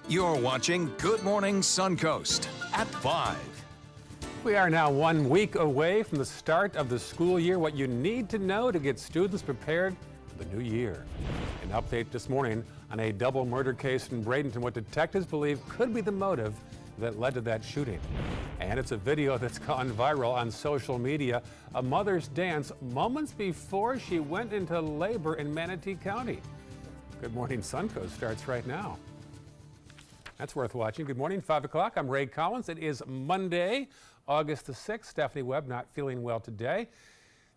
You're watching Good Morning Suncoast at 5. We are now 1 week away from the start of the school year. What you need to know to get students prepared for the new year. An update this morning on a double murder case in Bradenton, what detectives believe could be the motive that led to that shooting. And it's a video that's gone viral on social media. A mother's dance moments before she went into labor in Manatee County. Good Morning Suncoast starts right now. That's worth watching. Good morning, 5 o'clock. I'm Ray Collins. It is Monday, August the 6th. Stephanie Webb not feeling well today.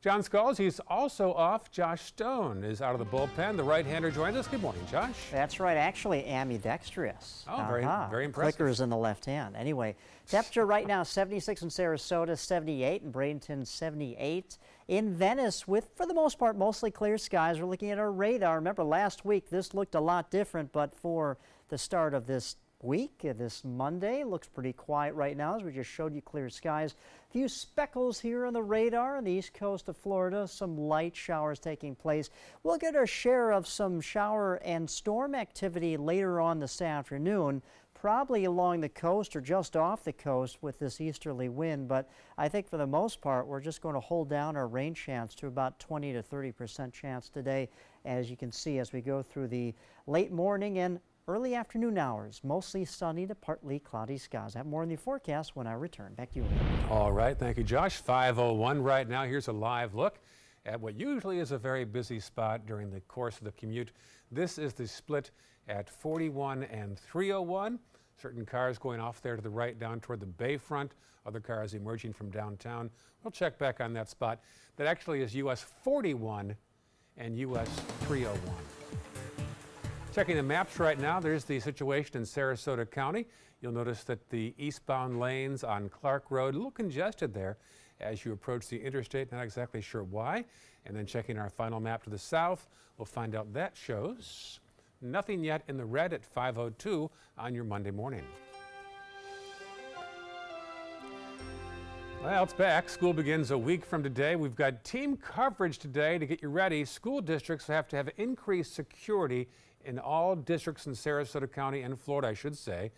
John Skulls, he's also off. Josh Stone is out of the bullpen. The right-hander joins us. Good morning, Josh. That's right. Actually, ambidextrous. Oh, very impressive. Clickers in the left hand. Anyway, temperature right now 76 in Sarasota, 78 in Bradenton, 78 in Venice with, for the most part, mostly clear skies. We're looking at our radar. Remember, last week this looked a lot different, but for the start of this week, this Monday, looks pretty quiet right now as we just showed you clear skies. A few speckles here on the radar on the east coast of Florida, some light showers taking place. We'll get our share of some shower and storm activity later on this afternoon, probably along the coast or just off the coast with this easterly wind, but I think for the most part we're just going to hold down our rain chance to about 20 to 30% chance today, as you can see as we go through the late morning and early afternoon hours. Mostly sunny to partly cloudy skies. I have more in the forecast when I return. Back to you, Ray. All right, thank you, Josh. 5:01 right now. Here's a live look at what usually is a very busy spot during the course of the commute. This is the split at 41 and 301. Certain cars going off there to the right down toward the bayfront. Other cars emerging from downtown. We'll check back on that spot. That actually is US 41 and US 301. Checking the maps right now, there's the situation in Sarasota County. You'll notice that the eastbound lanes on Clark Road, a little congested there as you approach the interstate, not exactly sure why. And then checking our final map to the south, we'll find out that shows nothing yet in the red at 5:02 on your Monday morning. Well, it's back. School begins a week from today. We've got team coverage today to get you ready. School districts have to have increased security in all districts in Sarasota County and Florida, I should say.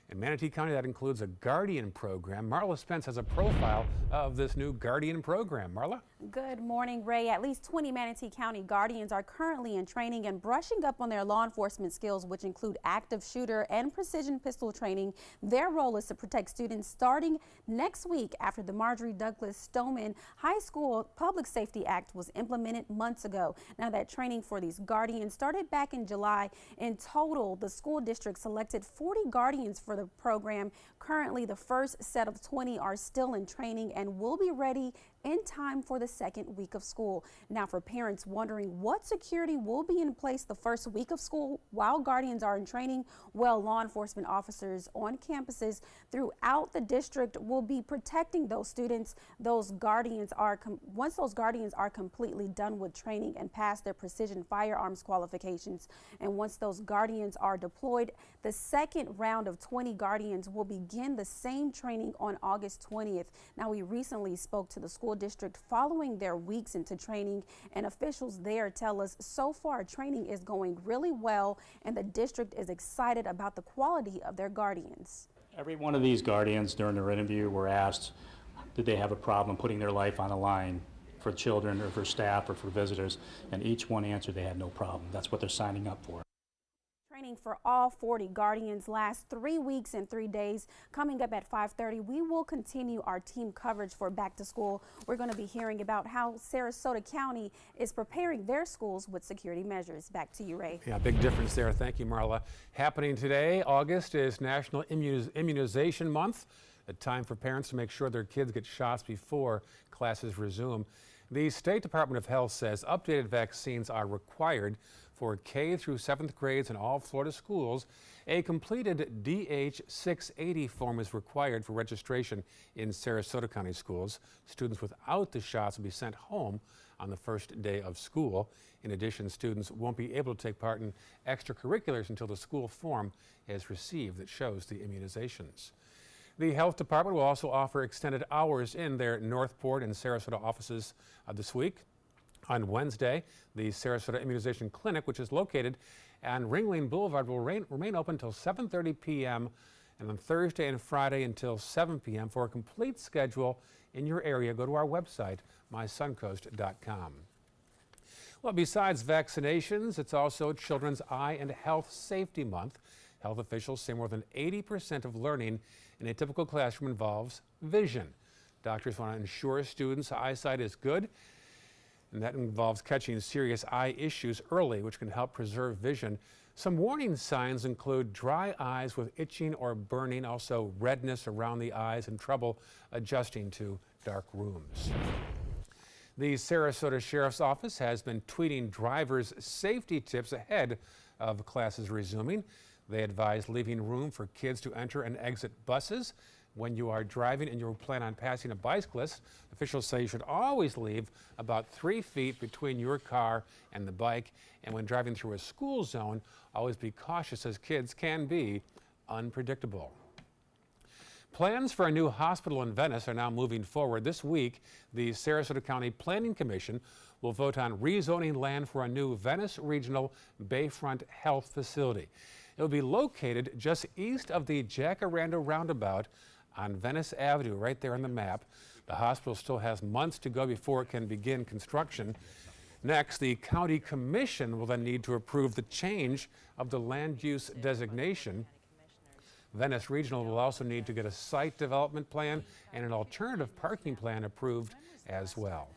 In Manatee County, that includes a Guardian program. Marla Spence has a profile of this new Guardian program. Marla? Good morning, Ray. At least 20 Manatee County Guardians are currently in training and brushing up on their law enforcement skills, which include active shooter and precision pistol training. Their role is to protect students starting next week after the Marjorie Douglas Stoneman High School Public Safety Act was implemented months ago. Now, that training for these Guardians started back in July. In total, the school district selected 40 Guardians for the program. Currently, the first set of 20 are still in training and will be ready in time for the second week of school. Now, for parents wondering what security will be in place the first week of school while Guardians are in training, well, law enforcement officers on campuses throughout the district will be protecting those students. Those Guardians are, once those Guardians are completely done with training and pass their precision firearms qualifications, and once those Guardians are deployed, the second round of 20 Guardians will begin the same training on August 20th. Now, we recently spoke to the school district following their weeks into training, and officials there tell us so far training is going really well and the district is excited about the quality of their Guardians. Every one of these Guardians during their interview were asked, did they have a problem putting their life on the line for children or for staff or for visitors, and each one answered they had no problem. That's what they're signing up for. Training for all 40 Guardians lasts 3 weeks and 3 days. Coming up at 5:30, we will continue our team coverage for back to school. We're going to be hearing about how Sarasota County is preparing their schools with security measures. Back to you, Ray. Yeah, big difference there. Thank you, Marla. Happening today, August is National Immunization Month, a time for parents to make sure their kids get shots before classes resume. The State Department of Health says updated vaccines are required for K through 7th grades in all Florida schools. A completed DH-680 form is required for registration in Sarasota County schools. Students without the shots will be sent home on the first day of school. In addition, students won't be able to take part in extracurriculars until the school form is received that shows the immunizations. The health department will also offer extended hours in their Northport and Sarasota offices this week. On Wednesday, the Sarasota Immunization Clinic, which is located And Ringling Boulevard will remain open until 7:30 p.m. and on Thursday and Friday until 7 p.m. For a complete schedule in your area, go to our website, mysuncoast.com. Well, besides vaccinations, it's also Children's Eye and Health Safety Month. Health officials say more than 80% of learning in a typical classroom involves vision. Doctors want to ensure students' eyesight is good, and that involves catching serious eye issues early, which can help preserve vision. Some warning signs include dry eyes with itching or burning, also redness around the eyes, and trouble adjusting to dark rooms. The Sarasota Sheriff's Office has been tweeting drivers' safety tips ahead of classes resuming. They advise leaving room for kids to enter and exit buses. When you are driving and you plan on passing a bicyclist, officials say you should always leave about 3 feet between your car and the bike. And when driving through a school zone, always be cautious, as kids can be unpredictable. Plans for a new hospital in Venice are now moving forward. This week, the Sarasota County Planning Commission will vote on rezoning land for a new Venice Regional Bayfront Health Facility. It will be located just east of the Jacaranda Roundabout on Venice Avenue, right there on the map. The hospital still has months to go before it can begin construction. Next, the County Commission will then need to approve the change of the land use designation. Venice Regional will also need to get a site development plan and an alternative parking plan approved as well.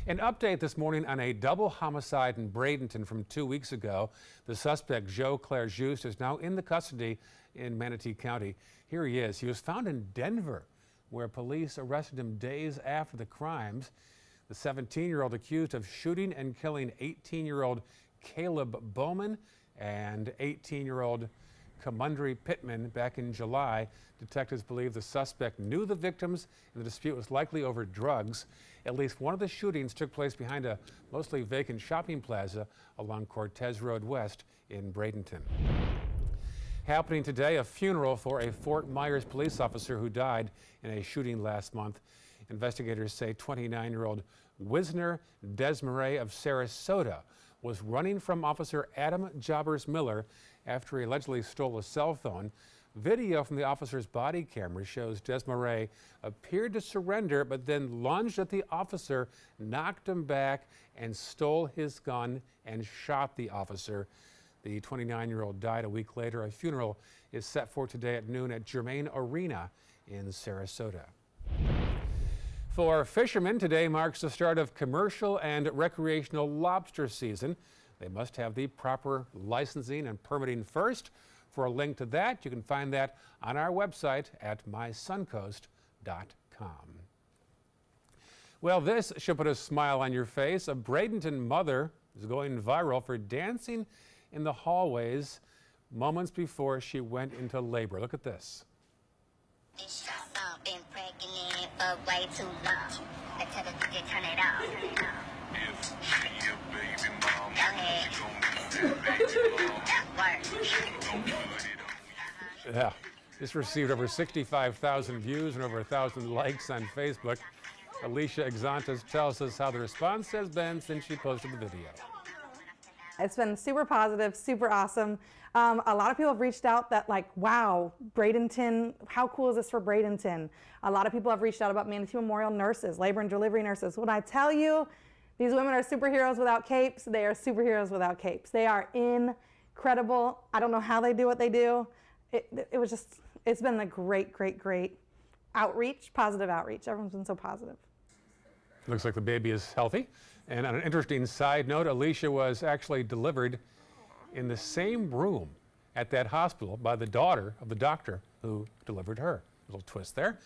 An update this morning on a double homicide in Bradenton from 2 weeks ago. The suspect, Joe Claire Juste, is now in the custody in Manatee County. Here he is. He was found in Denver, where police arrested him days after the crimes. The 17-year-old accused of shooting and killing 18-year-old Caleb Bowman and 18-year-old Kamundry Pittman back in July. Detectives believe the suspect knew the victims and the dispute was likely over drugs. At least one of the shootings took place behind a mostly vacant shopping plaza along Cortez Road West in Bradenton. Happening today, a funeral for a Fort Myers police officer who died in a shooting last month. Investigators say 29-year-old Wisner Desmarais of Sarasota was running from Officer Adam Jobbers Miller after he allegedly stole a cell phone. Video from the officer's body camera shows Desmarais appeared to surrender, but then lunged at the officer, knocked him back, and stole his gun and shot the officer. The 29-year-old died a week later. A funeral is set for today at noon at Germain Arena in Sarasota. For fishermen, today marks the start of commercial and recreational lobster season. They must have the proper licensing and permitting first. For a link to that, you can find that on our website at mysuncoast.com. Well, this should put a smile on your face. A Bradenton mother is going viral for dancing in the hallways moments before she went into labor. Look at this. Been pregnant for way too long. I tell her to turn it off. If she a baby mama, Go ahead. she gon' need that baby mama. Work. Yeah, this received over 65,000 views and over 1,000 likes on Facebook. Alicia Exantes tells us how the response has been since she posted the video. It's been super positive, super awesome. A lot of people have reached out that like, wow, Bradenton, how cool is this for Bradenton? A lot of people have reached out about Manatee Memorial nurses, labor and delivery nurses. When I tell you, these women are superheroes without capes, they are superheroes without capes. They are incredible. I don't know how they do what they do. It's been a great, great, great outreach, positive outreach. Everyone's been so positive. Looks like the baby is healthy. And on an interesting side note, Alicia was actually delivered in the same room at that hospital by the daughter of the doctor who delivered her. A little twist there.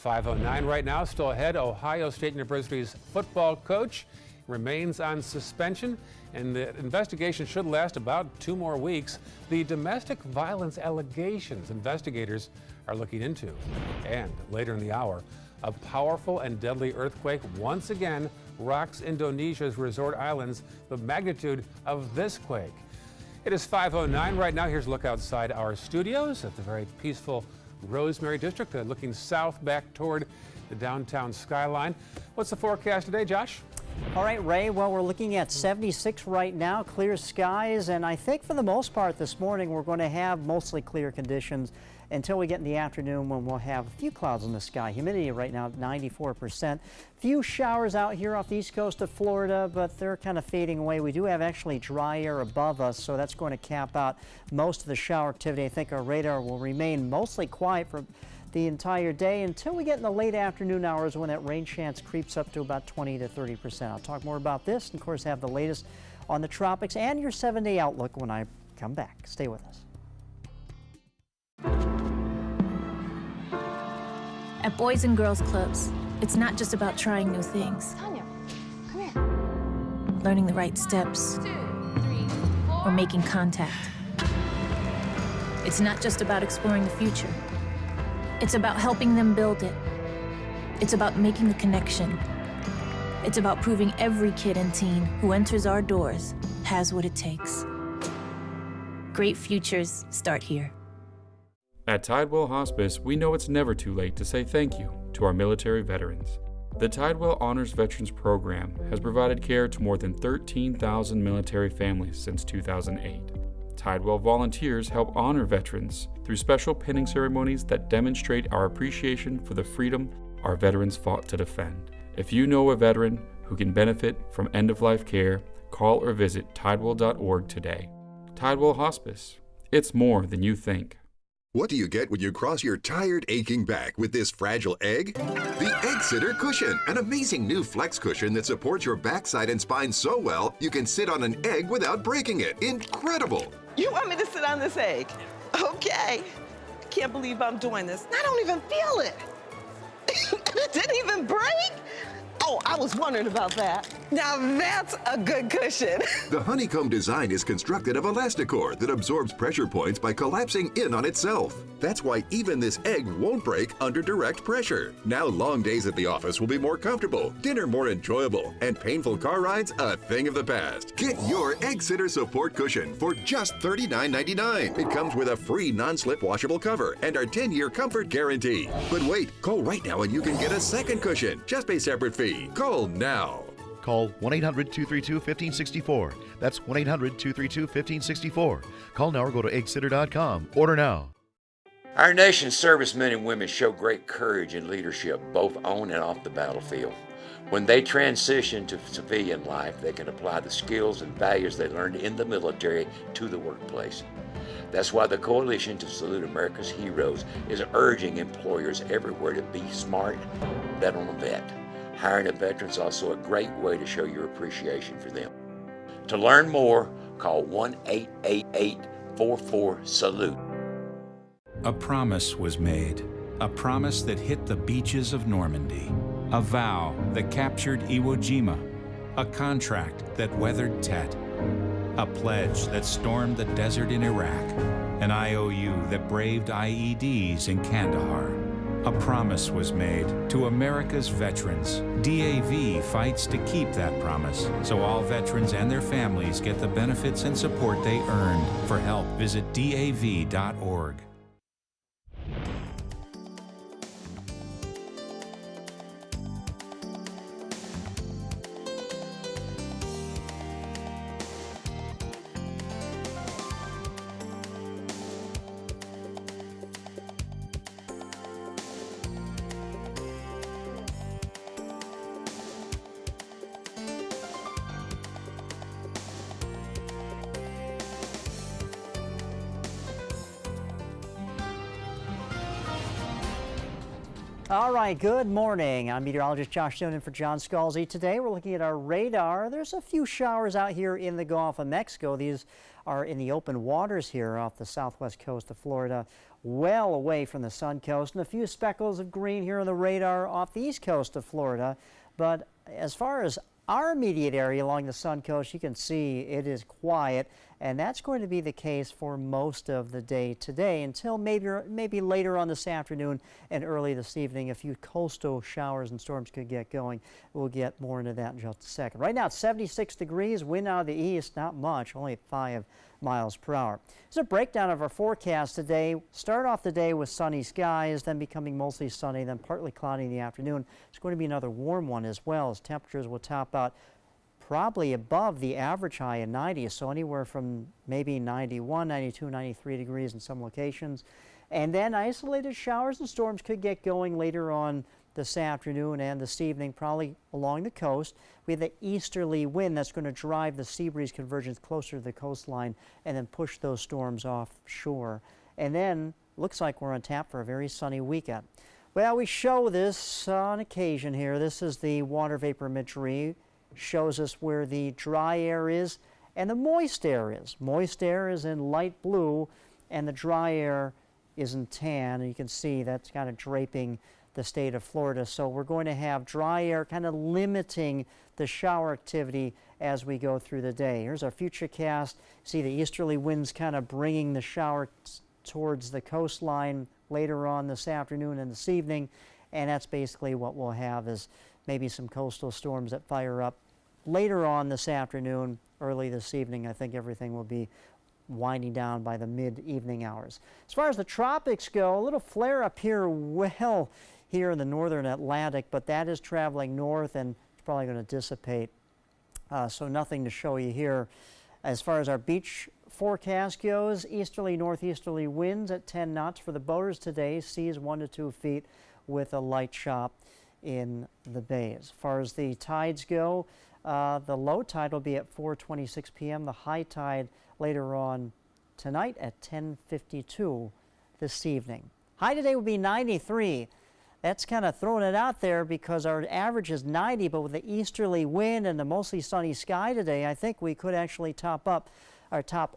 5:09 right now, still ahead. Ohio State University's football coach remains on suspension, and the investigation should last about 2 more weeks. The domestic violence allegations investigators are looking into. And later in the hour, a powerful and deadly earthquake once again rocks Indonesia's resort islands, the magnitude of this quake. It is 5:09 right now. Here's a look outside our studios at the very peaceful Rosemary District, looking south back toward the downtown skyline. What's the forecast today, Josh? All right, Ray, well, we're looking at 76 right now, clear skies, and I think for the most part this morning we're going to have mostly clear conditions until we get in the afternoon when we'll have a few clouds in the sky. Humidity right now at 94%. Few showers out here off the east coast of Florida, but they're kind of fading away. We do have actually dry air above us, so that's going to cap out most of the shower activity. I think our radar will remain mostly quiet for the entire day until we get in the late afternoon hours when that rain chance creeps up to about 20 to 30%. I'll talk more about this and, of course, have the latest on the tropics and your 7-day outlook when I come back. Stay with us. At Boys and Girls Clubs, it's not just about trying new things. Tanya, come here. Learning the right steps. 2, 3, 4. Or making contact. It's not just about exploring the future. It's about helping them build it. It's about making a connection. It's about proving every kid and teen who enters our doors has what it takes. Great futures start here. At Tidewell Hospice, we know it's never too late to say thank you to our military veterans. The Tidewell Honors Veterans Program has provided care to more than 13,000 military families since 2008. Tidewell volunteers help honor veterans through special pinning ceremonies that demonstrate our appreciation for the freedom our veterans fought to defend. If you know a veteran who can benefit from end-of-life care, call or visit tidewell.org today. Tidewell Hospice. It's more than you think. What do you get when you cross your tired, aching back with this fragile egg? The Egg Sitter Cushion, an amazing new flex cushion that supports your backside and spine so well you can sit on an egg without breaking it. Incredible! You want me to sit on this egg? Okay. Can't believe I'm doing this. I don't even feel it. It didn't even break? Oh, I was wondering about that. Now that's a good cushion. The honeycomb design is constructed of Elasticor that absorbs pressure points by collapsing in on itself. That's why even this egg won't break under direct pressure. Now long days at the office will be more comfortable, dinner more enjoyable, and painful car rides a thing of the past. Get your Egg Sitter Support Cushion for just $39.99. It comes with a free non-slip washable cover and our 10-year comfort guarantee. But wait, call right now and you can get a second cushion. Just pay separate fee. Call now. Call 1-800-232-1564. That's 1-800-232-1564. Call now or go to eggsitter.com. Order now. Our nation's servicemen and women show great courage and leadership, both on and off the battlefield. When they transition to civilian life, they can apply the skills and values they learned in the military to the workplace. That's why the Coalition to Salute America's Heroes is urging employers everywhere to be smart, bet on a vet. Hiring a veteran is also a great way to show your appreciation for them. To learn more, call 1-888-44-SALUTE. A promise was made, a promise that hit the beaches of Normandy, a vow that captured Iwo Jima, a contract that weathered Tet, a pledge that stormed the desert in Iraq, an IOU that braved IEDs in Kandahar. A promise was made to America's veterans. DAV fights to keep that promise, so all veterans and their families get the benefits and support they earned. For help, visit DAV.org. All right, good morning. I'm meteorologist Josh Stone in for John Scalzi. Today we're looking at our radar. There's a few showers out here in the Gulf of Mexico. These are in the open waters here off the southwest coast of Florida, well away from the Suncoast, and a few speckles of green here on the radar off the east coast of Florida. But as far as our immediate area along the Suncoast, you can see it is quiet, and that's going to be the case for most of the day today until maybe later on this afternoon and early this evening. A few coastal showers and storms could get going. We'll get more into that in just a second. Right now it's 76 degrees, wind out of the east, not much, only 5 miles per hour. Here's a breakdown of our forecast today. Start off the day with sunny skies, then becoming mostly sunny, then partly cloudy in the afternoon. It's going to be another warm one as well, as temperatures will top out probably above the average high of 90, so anywhere from maybe 91, 92, 93 degrees in some locations. And then isolated showers and storms could get going later on this afternoon and this evening, probably along the coast. We have the easterly wind that's going to drive the sea breeze convergence closer to the coastline and then push those storms offshore. And then looks like we're on tap for a very sunny weekend. Well, we show this on occasion here. This is the water vapor imagery. Shows us where the dry air is and the moist air is. Moist air is in light blue and the dry air is in tan. And you can see that's kind of draping the state of Florida. So we're going to have dry air kind of limiting the shower activity as we go through the day. Here's our futurecast. See the easterly winds kind of bringing the shower towards the coastline later on this afternoon and this evening. And that's basically what we'll have, is maybe some coastal storms that fire up later on this afternoon, early this evening. I think everything will be winding down by the mid-evening hours. As far as the tropics go, a little flare up here, well, here in the northern Atlantic, but that is traveling north and it's probably going to dissipate. So nothing to show you here. As far as our beach forecast goes, easterly, northeasterly winds at 10 knots for the boaters today. Seas 1 to 2 feet with a light chop in the bay. As far as the tides go, the low tide will be at 4:26 p.m. The high tide later on tonight at 10:52 this evening. High today will be 93. That's kind of throwing it out there because our average is 90, but with the easterly wind and the mostly sunny sky today, I think we could actually top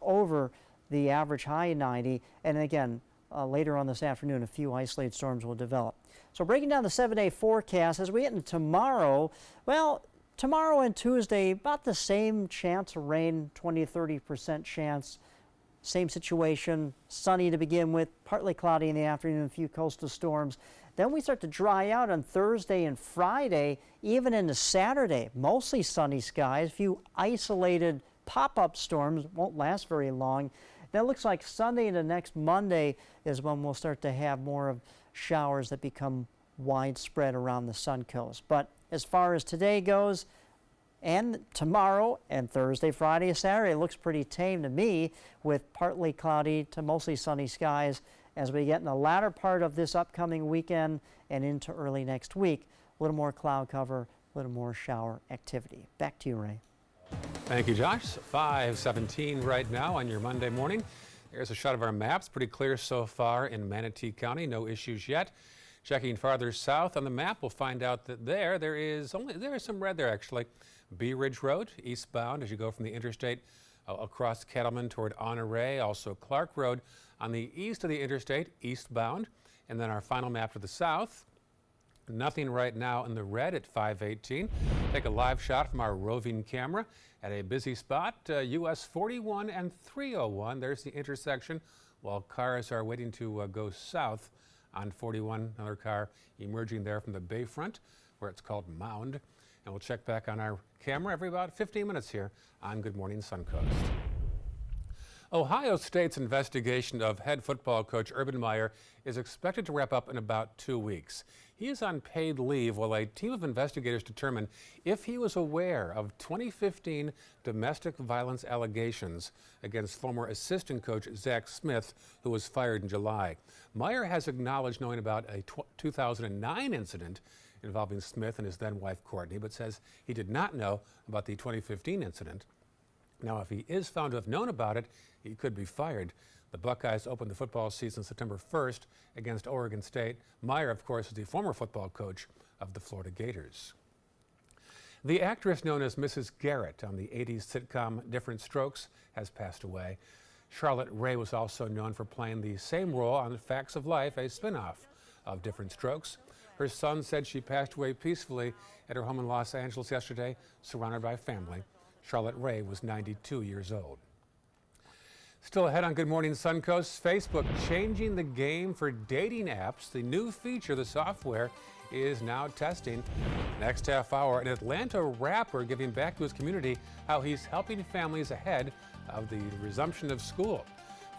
over the average high 90. And again, later on this afternoon, a few isolated storms will develop. So breaking down the 7-day forecast, as we get into tomorrow, well, tomorrow and Tuesday, about the same chance of rain, 20-30% chance. Same situation, sunny to begin with, partly cloudy in the afternoon, a few coastal storms. Then we start to dry out on Thursday and Friday, even into Saturday. Mostly sunny skies, a few isolated pop-up storms, won't last very long. Then it looks like Sunday into next Monday is when we'll start to have more of showers that become widespread around the Suncoast. But as far as today goes, and tomorrow and Thursday, Friday, and Saturday, it looks pretty tame to me, with partly cloudy to mostly sunny skies as we get in the latter part of this upcoming weekend and into early next week. A little more cloud cover, a little more shower activity. Back to you, Ray. Thank you, Josh. 5:17 right now on your Monday morning. There's a shot of our maps. Pretty clear so far in Manatee County. No issues yet. Checking farther south on the map, we'll find out that there is some red there actually. Bee Ridge Road, eastbound as you go from the interstate across Cattleman toward Honore. Also Clark Road on the east of the interstate, eastbound. And then our final map to the south. Nothing right now in the red at 5:18. Take a live shot from our roving camera at a busy spot, US 41 and 301. There's the intersection while cars are waiting to go south on 41. Another car emerging there from the bayfront where it's called Mound. And we'll check back on our camera every about 15 minutes here on Good Morning Suncoast. Ohio State's investigation of head football coach Urban Meyer is expected to wrap up in about 2 weeks. He is on paid leave while a team of investigators determine if he was aware of 2015 domestic violence allegations against former assistant coach Zach Smith, who was fired in July. Meyer has acknowledged knowing about a 2009 incident involving Smith and his then-wife Courtney, but says he did not know about the 2015 incident. Now, if he is found to have known about it, he could be fired. The Buckeyes opened the football season September 1st against Oregon State. Meyer, of course, is the former football coach of the Florida Gators. The actress known as Mrs. Garrett on the 80s sitcom Different Strokes has passed away. Charlotte Rae was also known for playing the same role on Facts of Life, a spin-off of Different Strokes. Her son said she passed away peacefully at her home in Los Angeles yesterday, surrounded by family. Charlotte Rae was 92 years old. Still ahead on Good Morning Suncoast, Facebook changing the game for dating apps. The new feature, the software, is now testing. Next half hour, an Atlanta rapper giving back to his community how he's helping families ahead of the resumption of school.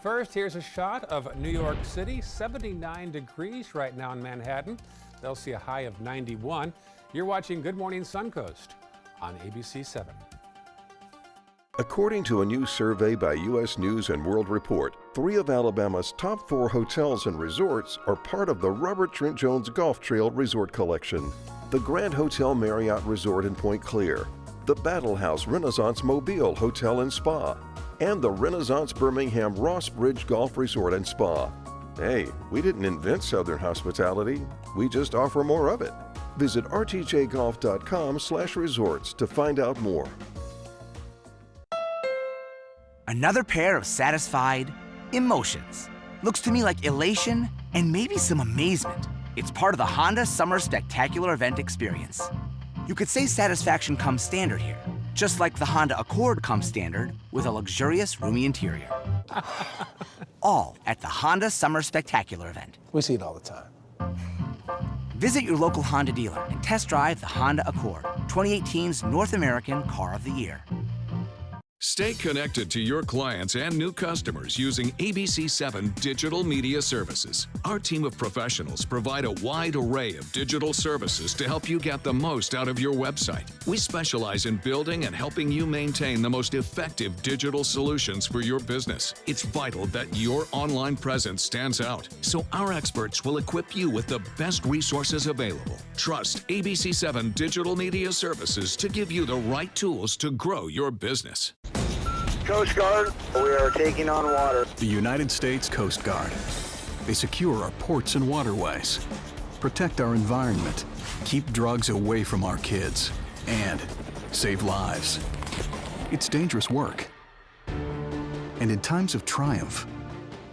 First, here's a shot of New York City, 79 degrees right now in Manhattan. They'll see a high of 91. You're watching Good Morning Suncoast on ABC 7. According to a new survey by U.S. News and World Report, 3 of Alabama's top 4 hotels and resorts are part of the Robert Trent Jones Golf Trail Resort Collection. The Grand Hotel Marriott Resort in Point Clear, the Battle House Renaissance Mobile Hotel and Spa, and the Renaissance Birmingham Ross Bridge Golf Resort and Spa. Hey, we didn't invent Southern hospitality, we just offer more of it. Visit rtjgolf.com/resorts to find out more. Another pair of satisfied emotions. Looks to me like elation and maybe some amazement. It's part of the Honda Summer Spectacular event experience. You could say satisfaction comes standard here, just like the Honda Accord comes standard with a luxurious, roomy interior. All at the Honda Summer Spectacular event. We see it all the time. Visit your local Honda dealer and test drive the Honda Accord, 2018's North American Car of the Year. Stay connected to your clients and new customers using ABC7 Digital Media Services. Our team of professionals provide a wide array of digital services to help you get the most out of your website. We specialize in building and helping you maintain the most effective digital solutions for your business. It's vital that your online presence stands out, so our experts will equip you with the best resources available. Trust ABC7 Digital Media Services to give you the right tools to grow your business. Coast Guard, we are taking on water. The United States Coast Guard. They secure our ports and waterways, protect our environment, keep drugs away from our kids, and save lives. It's dangerous work. And in times of triumph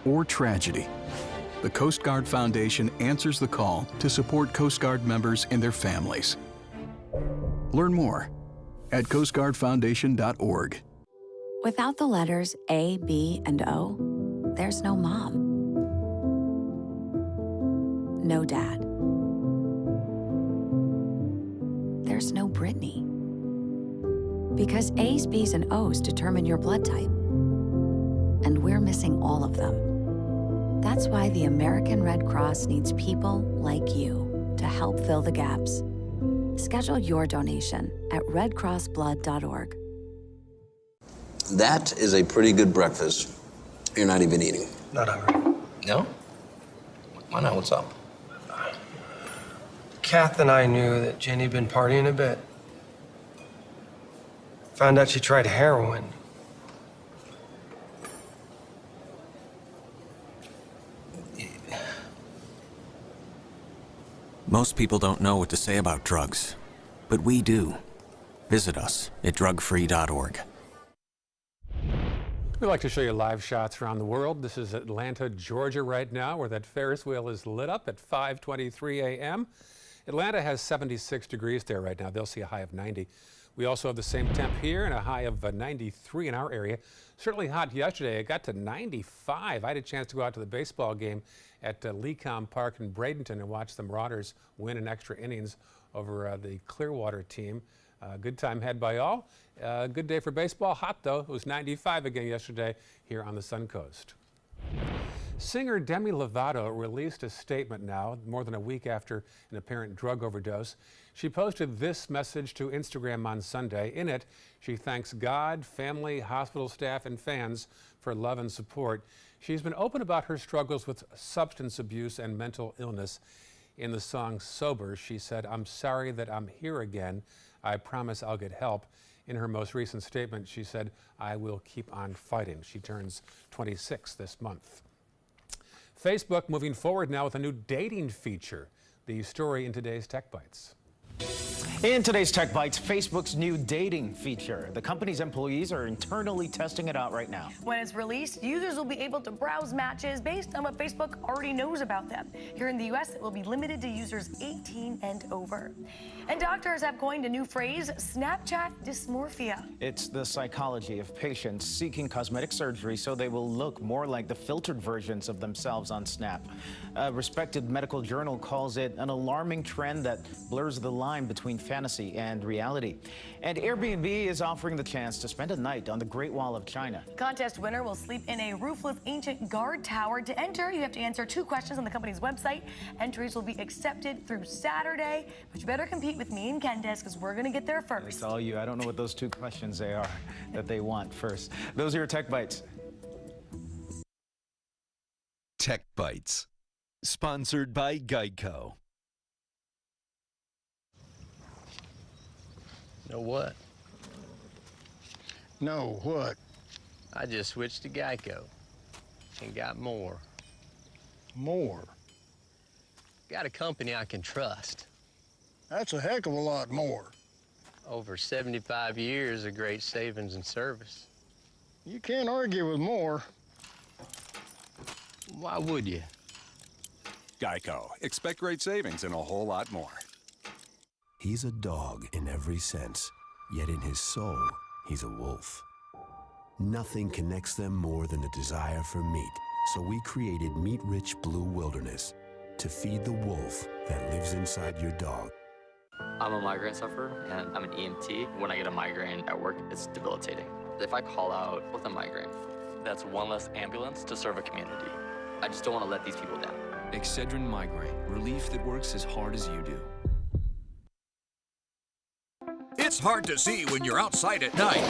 or tragedy, the Coast Guard Foundation answers the call to support Coast Guard members and their families. Learn more at coastguardfoundation.org. Without the letters A, B, and O, there's no mom. No dad. There's no Brittany. Because A's, B's, and O's determine your blood type. And we're missing all of them. That's why the American Red Cross needs people like you to help fill the gaps. Schedule your donation at redcrossblood.org. That is a pretty good breakfast. You're not even eating. Not hungry. No? Why not? What's up? Kath and I knew that Jenny had been partying a bit. Found out she tried heroin. Most people don't know what to say about drugs, but we do. Visit us at drugfree.org. We like to show you live shots around the world. This is Atlanta, Georgia right now, where that Ferris wheel is lit up at 5:23 a.m. Atlanta has 76 degrees there right now. They'll see a high of 90. We also have the same temp here and a high of 93 in our area. Certainly hot yesterday. It got to 95. I had a chance to go out to the baseball game at Lecom Park in Bradenton and watch the Marauders win in extra innings over the Clearwater team. Good time had by all. Good day for baseball. Hot, though. It was 95 again yesterday here on the Suncoast. Singer Demi Lovato released a statement now, more than a week after an apparent drug overdose. She posted this message to Instagram on Sunday. In it, she thanks God, family, hospital staff, and fans for love and support. She's been open about her struggles with substance abuse and mental illness. In the song Sober, she said, "I'm sorry that I'm here again. I promise I'll get help." In her most recent statement, she said, "I will keep on fighting." She turns 26 this month. Facebook moving forward now with a new dating feature. The story in today's Tech Bites. In today's Tech Bites, Facebook's new dating feature. The company's employees are internally testing it out right now. When it's released, users will be able to browse matches based on what Facebook already knows about them. Here in the U.S., it will be limited to users 18 and over. And doctors have coined a new phrase, Snapchat dysmorphia. It's the psychology of patients seeking cosmetic surgery so they will look more like the filtered versions of themselves on Snap. A respected medical journal calls it an alarming trend that blurs the line between fantasy and reality. And Airbnb is offering the chance to spend a night on the Great Wall of China. Contest winner will sleep in a roofless ancient guard tower. To enter, you have to answer 2 questions on the company's website. Entries will be accepted through Saturday, but you better compete with me and Candace because we're going to get there first. It's all you. I don't know what those 2 questions they are that they want first. Those are your Tech Bites. Tech Bites, sponsored by Geico. Know what? No, what? I just switched to Geico and got more. More? Got a company I can trust. That's a heck of a lot more. Over 75 years of great savings and service. You can't argue with more. Why would you? Geico. Expect great savings and a whole lot more. He's a dog in every sense, yet in his soul, he's a wolf. Nothing connects them more than a desire for meat, so we created Meat-Rich Blue Wilderness to feed the wolf that lives inside your dog. I'm a migraine sufferer, and I'm an EMT. When I get a migraine at work, it's debilitating. If I call out with a migraine, that's one less ambulance to serve a community. I just don't want to let these people down. Excedrin Migraine, relief that works as hard as you do. It's hard to see when you're outside at night.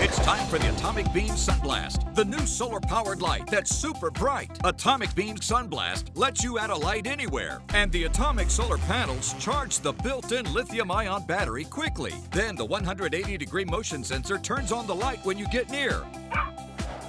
It's time for the Atomic Beam Sunblast, the new solar-powered light that's super bright. Atomic Beam Sunblast lets you add a light anywhere, and the atomic solar panels charge the built-in lithium-ion battery quickly. Then the 180-degree motion sensor turns on the light when you get near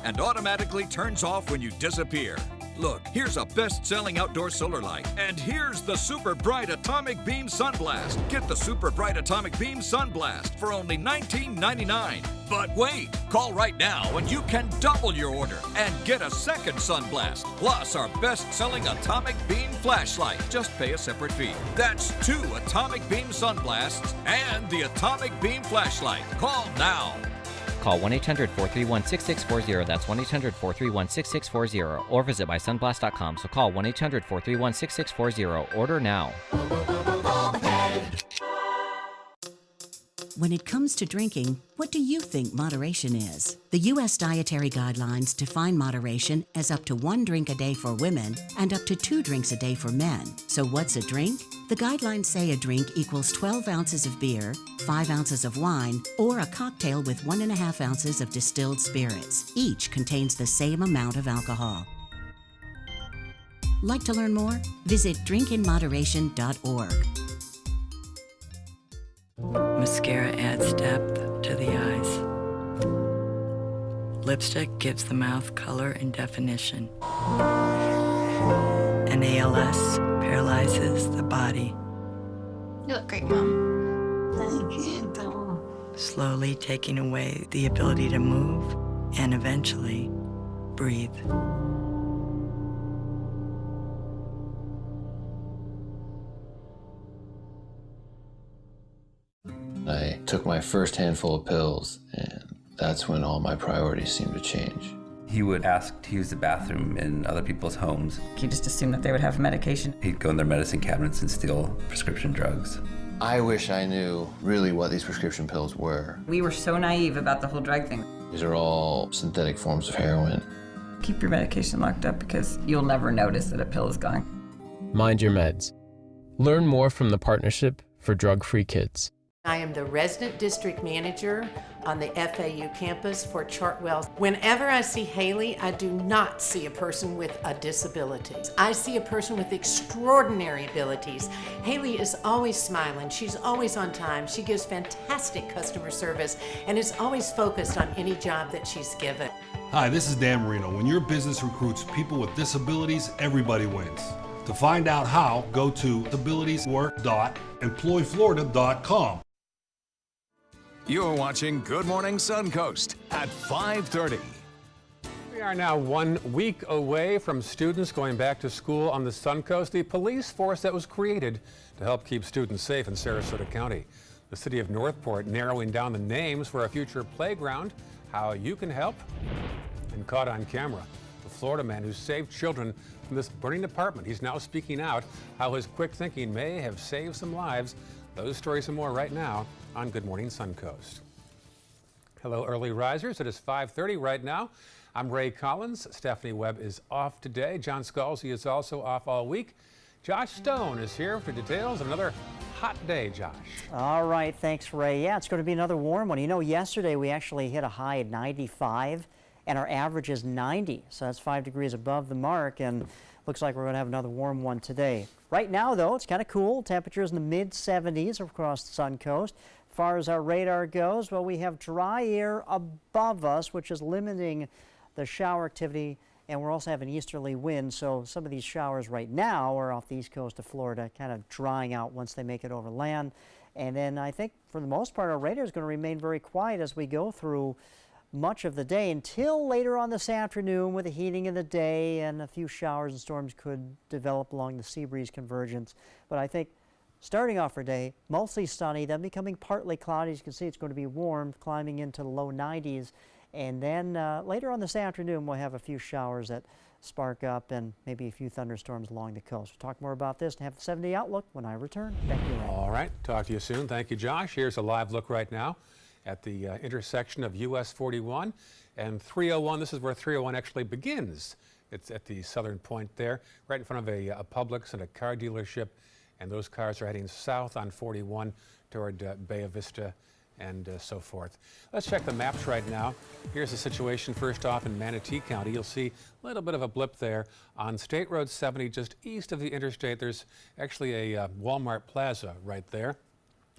and automatically turns off when you disappear. Look, here's a best-selling outdoor solar light, and here's the super bright Atomic Beam Sunblast. Get the super bright Atomic Beam Sunblast for only $19.99. But wait, call right now and you can double your order and get a second Sunblast, plus our best-selling Atomic Beam Flashlight. Just pay a separate fee. That's 2 Atomic Beam Sunblasts and the Atomic Beam Flashlight. Call now. Call 1-800-431-6640. That's 1-800-431-6640. Or visit mysunblast.com. So call 1-800-431-6640. Order now. When it comes to drinking, what do you think moderation is? The U.S. Dietary Guidelines define moderation as up to 1 drink a day for women and up to 2 drinks a day for men. So what's a drink? The guidelines say a drink equals 12 ounces of beer, 5 ounces of wine, or a cocktail with 1.5 ounces of distilled spirits. Each contains the same amount of alcohol. Like to learn more? Visit drinkinmoderation.org. Mascara adds depth to the eyes. Lipstick gives the mouth color and definition. And ALS paralyzes the body. You look great, Mom. Thank you. Slowly taking away the ability to move and eventually breathe. I took my first handful of pills, and that's when all my priorities seemed to change. He would ask to use the bathroom in other people's homes. He just assumed that they would have medication. He'd go in their medicine cabinets and steal prescription drugs. I wish I knew really what these prescription pills were. We were so naive about the whole drug thing. These are all synthetic forms of heroin. Keep your medication locked up because you'll never notice that a pill is gone. Mind your meds. Learn more from the Partnership for Drug-Free Kids. I am the resident district manager on the FAU campus for Chartwell. Whenever I see Haley, I do not see a person with a disability. I see a person with extraordinary abilities. Haley is always smiling. She's always on time. She gives fantastic customer service and is always focused on any job that she's given. Hi, this is Dan Marino. When your business recruits people with disabilities, everybody wins. To find out how, go to disabilitieswork.employflorida.com. You're watching Good Morning Suncoast at 5:30. We are now 1 week away from students going back to school on the Suncoast, the police force that was created to help keep students safe in Sarasota County. The city of Northport narrowing down the names for a future playground. How you can help? And caught on camera, the Florida man who saved children from this burning apartment. He's now speaking out how his quick thinking may have saved some lives Those stories and more right now on Good Morning Suncoast. Hello, early risers. It is 5:30 right now. I'm Ray Collins. Stephanie Webb is off today. John Scalzi is also off all week. Josh Stone is here for details of another hot day, Josh. All right, thanks, Ray. Yeah, it's going to be another warm one. You know, yesterday we actually hit a high at 95, and our average is 90, so that's 5 degrees above the mark, and looks like we're going to have another warm one today. Right now, though, it's kind of cool. Temperatures in the mid-70s across the Suncoast. As far as our radar goes, well, we have dry air above us, which is limiting the shower activity, and we're also having easterly winds, so some of these showers right now are off the east coast of Florida, kind of drying out once they make it over land. And then I think for the most part, our radar is going to remain very quiet as we go through much of the day until later on this afternoon, with the heating of the day, and a few showers and storms could develop along the sea breeze convergence. But I think starting off our day, mostly sunny, then becoming partly cloudy. As you can see, it's going to be warm, climbing into the low 90s. And then later on this afternoon, we'll have a few showers that spark up and maybe a few thunderstorms along the coast. We'll talk more about this and have the 7-day outlook when I return. Back to you, Ray. All right. Talk to you soon. Thank you, Josh. Here's a live look right now at the intersection of US 41 and 301. This is where 301 actually begins. It's at the southern point there, right in front of a Publix and a car dealership. And those cars are heading south on 41 toward Bay Vista and so forth. Let's check the maps right now. Here's the situation first off in Manatee County. You'll see a little bit of a blip there on State Road 70, just east of the interstate. There's actually a Walmart Plaza right there.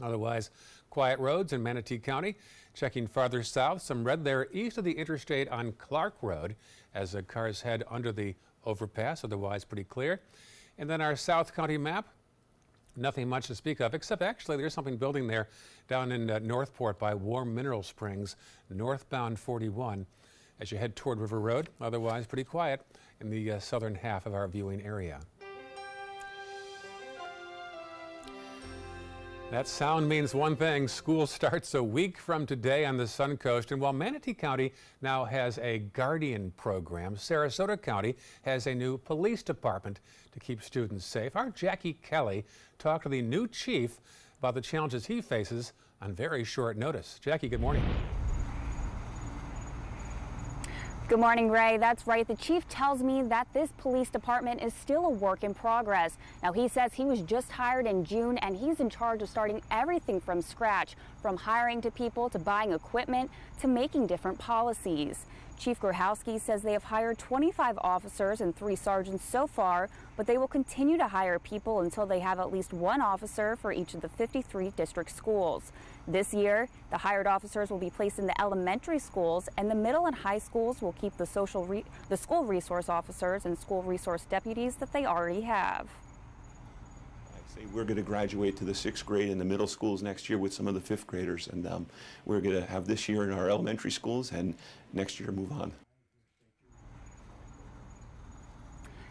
Otherwise, quiet roads in Manatee County. Checking farther south, some red there east of the interstate on Clark Road as the cars head under the overpass. Otherwise, pretty clear. And then our South County map. Nothing much to speak of, except actually there's something building there down in Northport by Warm Mineral Springs, northbound 41, as you head toward River Road. Otherwise, pretty quiet in the southern half of our viewing area. That sound means one thing. School starts a week from today on the Suncoast. And while Manatee County now has a Guardian program, Sarasota County has a new police department to keep students safe. Our Jackie Kelly talked to the new chief about the challenges he faces on very short notice. Jackie, good morning. Good morning, Ray. That's right. The chief tells me that this police department is still a work in progress. Now, he says he was just hired in June, and he's in charge of starting everything from scratch, from hiring to people to buying equipment to making different policies. Chief Grahowski says they have hired 25 officers and 3 sergeants so far, but they will continue to hire people until they have at least 1 officer for each of the 53 district schools. This year, the hired officers will be placed in the elementary schools, and the middle and high schools will keep the school resource officers and school resource deputies that they already have. We're going to graduate to the 6th grade in the middle schools next year with some of the 5th graders, and we're going to have this year in our elementary schools, and next year move on.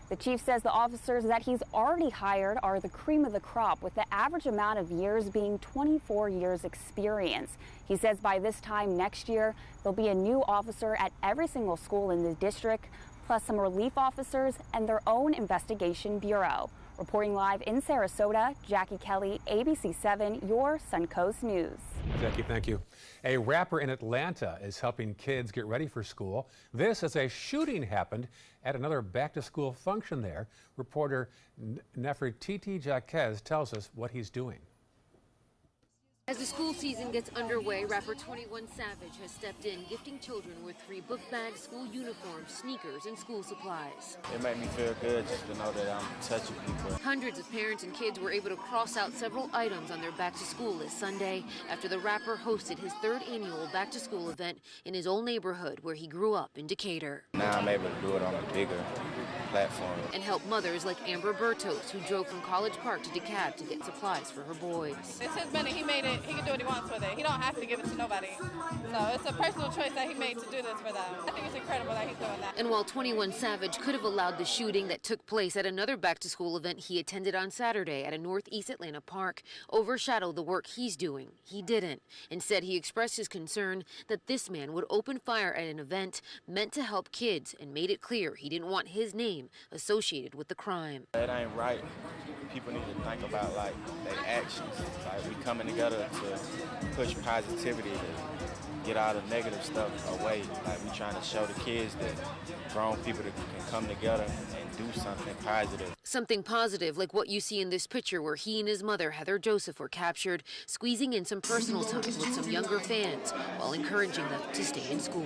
The chief says the officers that he's already hired are the cream of the crop, with the average amount of years being 24 years experience. He says by this time next year, there'll be a new officer at every single school in the district, plus some relief officers and their own investigation bureau. Reporting live in Sarasota, Jackie Kelly, ABC 7, your Suncoast News. Jackie, thank you. A rapper in Atlanta is helping kids get ready for school. This as a shooting happened at another back-to-school function there. Reporter Nefertiti Jaquez tells us what he's doing. As the school season gets underway, rapper 21 Savage has stepped in, gifting children with 3 book bags, school uniforms, sneakers, and school supplies. It made me feel good just to know that I'm touching people. Hundreds of parents and kids were able to cross out several items on their back to school this Sunday after the rapper hosted his 3rd annual back to school event in his old neighborhood where he grew up in Decatur. Now I'm able to do it on a bigger platform. And help mothers like Amber Bertos, who drove from College Park to DeKalb to get supplies for her boys. It's his money. He made it. He can do what he wants with it. He don't have to give it to nobody. So it's a personal choice that he made to do this for them. I think it's incredible that he's doing that. And while 21 Savage could have allowed the shooting that took place at another back-to-school event he attended on Saturday at a Northeast Atlanta park overshadow the work he's doing, he didn't. Instead, he expressed his concern that this man would open fire at an event meant to help kids and made it clear he didn't want his name associated with the crime. It ain't right. people need to think about like their actions. Like we coming together to push positivity, to get all the negative stuff away. Like we trying to show the kids that grown people that can come together and do something positive. Something positive like what you see in this picture where he and his mother, Heather Joseph, were captured, squeezing in some personal time with some younger fans while encouraging them to stay in school.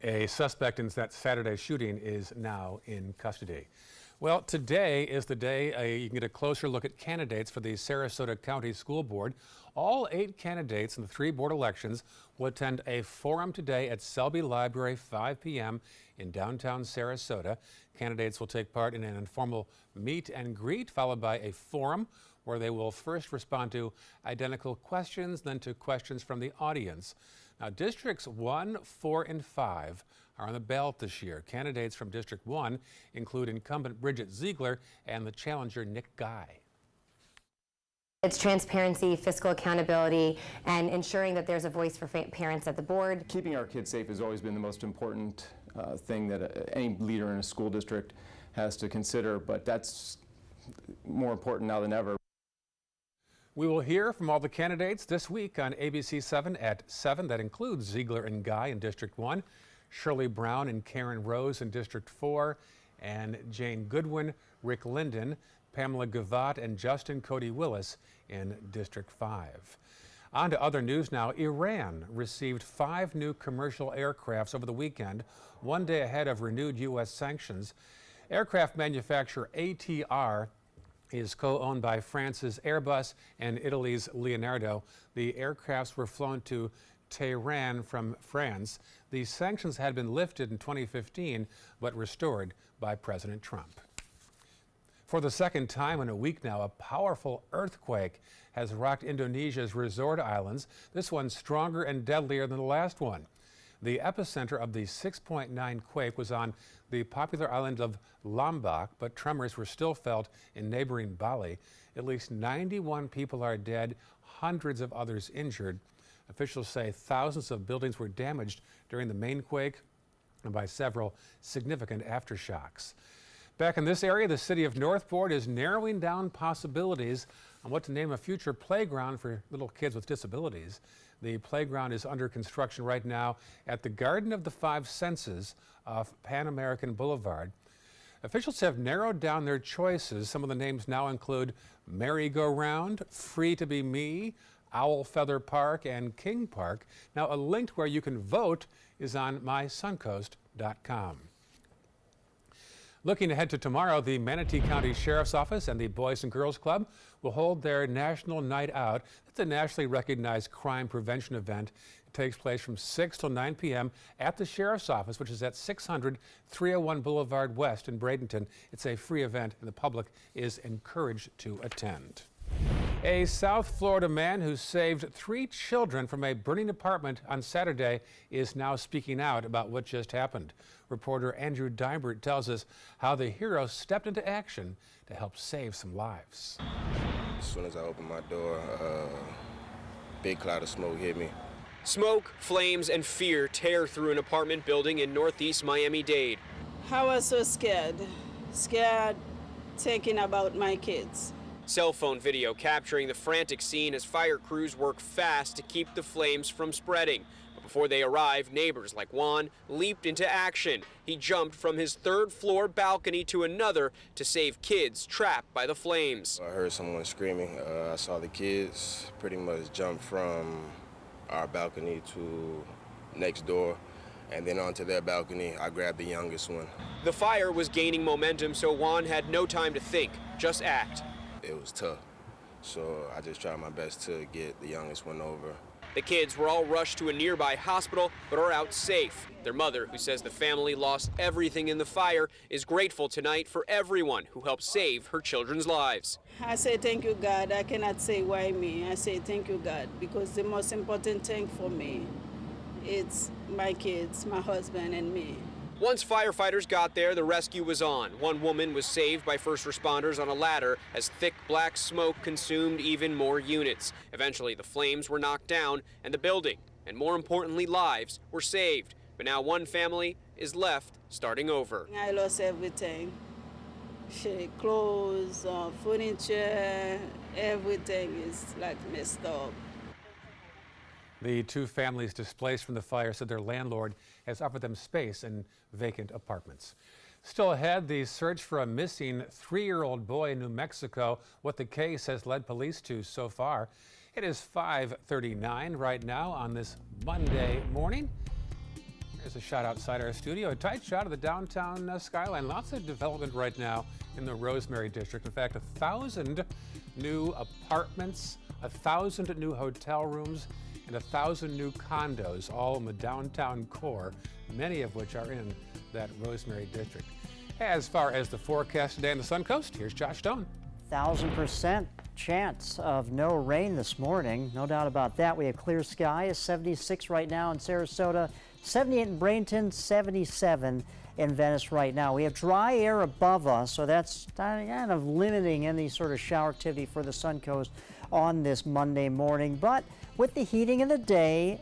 A suspect in that Saturday shooting is now in custody. Well, today is the day you can get a closer look at candidates for the Sarasota County School Board. All 8 candidates in the 3 board elections will attend a forum today at Selby Library, 5 p.m. in downtown Sarasota. Candidates will take part in an informal meet and greet, followed by a forum where they will first respond to identical questions, then to questions from the audience. Now, Districts 1, 4, and 5 are on the ballot this year. Candidates from District 1 include incumbent Bridget Ziegler and the challenger Nick Guy. It's transparency, fiscal accountability, and ensuring that there's a voice for parents at the board. Keeping our kids safe has always been the most important thing that any leader in a school district has to consider, but that's more important now than ever. We will hear from all the candidates this week on ABC 7 at 7. That includes Ziegler and Guy in District 1, Shirley Brown and Karen Rose in District 4, and Jane Goodwin, Rick Linden, Pamela Gavatt, and Justin Cody Willis in District 5. On to other news now. Iran received 5 new commercial aircrafts over the weekend, one day ahead of renewed U.S. sanctions. Aircraft manufacturer ATR is co-owned by France's Airbus and Italy's Leonardo. The aircrafts were flown to Tehran from France. The sanctions had been lifted in 2015, but restored by President Trump. For the second time in a week now, a powerful earthquake has rocked Indonesia's resort islands, this one stronger and deadlier than the last one. The epicenter of the 6.9 quake was on the popular island of Lombok, but tremors were still felt in neighboring Bali. At least 91 people are dead, hundreds of others injured. Officials say thousands of buildings were damaged during the main quake and by several significant aftershocks. Back in this area, the city of Northport is narrowing down possibilities on what to name a future playground for little kids with disabilities. The playground is under construction right now at the Garden of the 5 Senses off Pan American Boulevard. Officials have narrowed down their choices. Some of the names now include Merry-Go-Round, Free to Be Me, Owl Feather Park, and King Park. Now, a link where you can vote is on mysuncoast.com. Looking ahead to tomorrow, the Manatee County Sheriff's Office and the Boys and Girls Club will hold their National Night Out. It's a nationally recognized crime prevention event. It takes place from 6 till 9 p.m. at the Sheriff's Office, which is at 600 301 Boulevard West in Bradenton. It's a free event, and the public is encouraged to attend. A South Florida man who saved 3 children from a burning apartment on Saturday is now speaking out about what just happened. Reporter Andrew Dybert tells us how the hero stepped into action to help save some lives. As soon as I opened my door, a big cloud of smoke hit me. Smoke, flames, and fear tear through an apartment building in northeast Miami-Dade. I was so scared, thinking about my kids. Cell phone video capturing the frantic scene as fire crews work fast to keep the flames from spreading. But before they arrived, neighbors like Juan leaped into action. He jumped from his 3rd floor balcony to another to save kids trapped by the flames. I heard someone screaming. I saw the kids pretty much jump from our balcony to next door, and then onto their balcony. I grabbed the youngest one. The fire was gaining momentum, so Juan had no time to think, just act. It was tough, so I just tried my best to get the youngest one over. The kids were all rushed to a nearby hospital, but are out safe. Their mother, who says the family lost everything in the fire, is grateful tonight for everyone who helped save her children's lives. I say thank you, God. I cannot say why me. I say thank you, God, because the most important thing for me, it's my kids, my husband, and me. Once firefighters got there, the rescue was on. One woman was saved by first responders on a ladder as thick black smoke consumed even more units. Eventually, the flames were knocked down and the building, and more importantly, lives, were saved. But now one family is left starting over. I lost everything. Clothes, furniture, everything is like messed up. The two families displaced from the fire said their landlord has offered them space in vacant apartments. Still ahead, the search for a missing 3-year-old boy in New Mexico, what the case has led police to so far. It is 5:39 right now on this Monday morning. Here's a shot outside our studio, a tight shot of the downtown skyline. Lots of development right now in the Rosemary district. In fact, 1,000 new apartments, 1,000 new hotel rooms, and 1,000 new condos, all in the downtown core, many of which are in that Rosemary district. As far as the forecast today on the Suncoast, here's Josh Stone. 1,000% chance of no rain this morning. No doubt about that. We have clear skies, 76 right now in Sarasota, 78 in Bradenton, 77 in Venice right now. We have dry air above us, so that's kind of limiting any sort of shower activity for the Suncoast on this Monday morning. But with the heating of the day,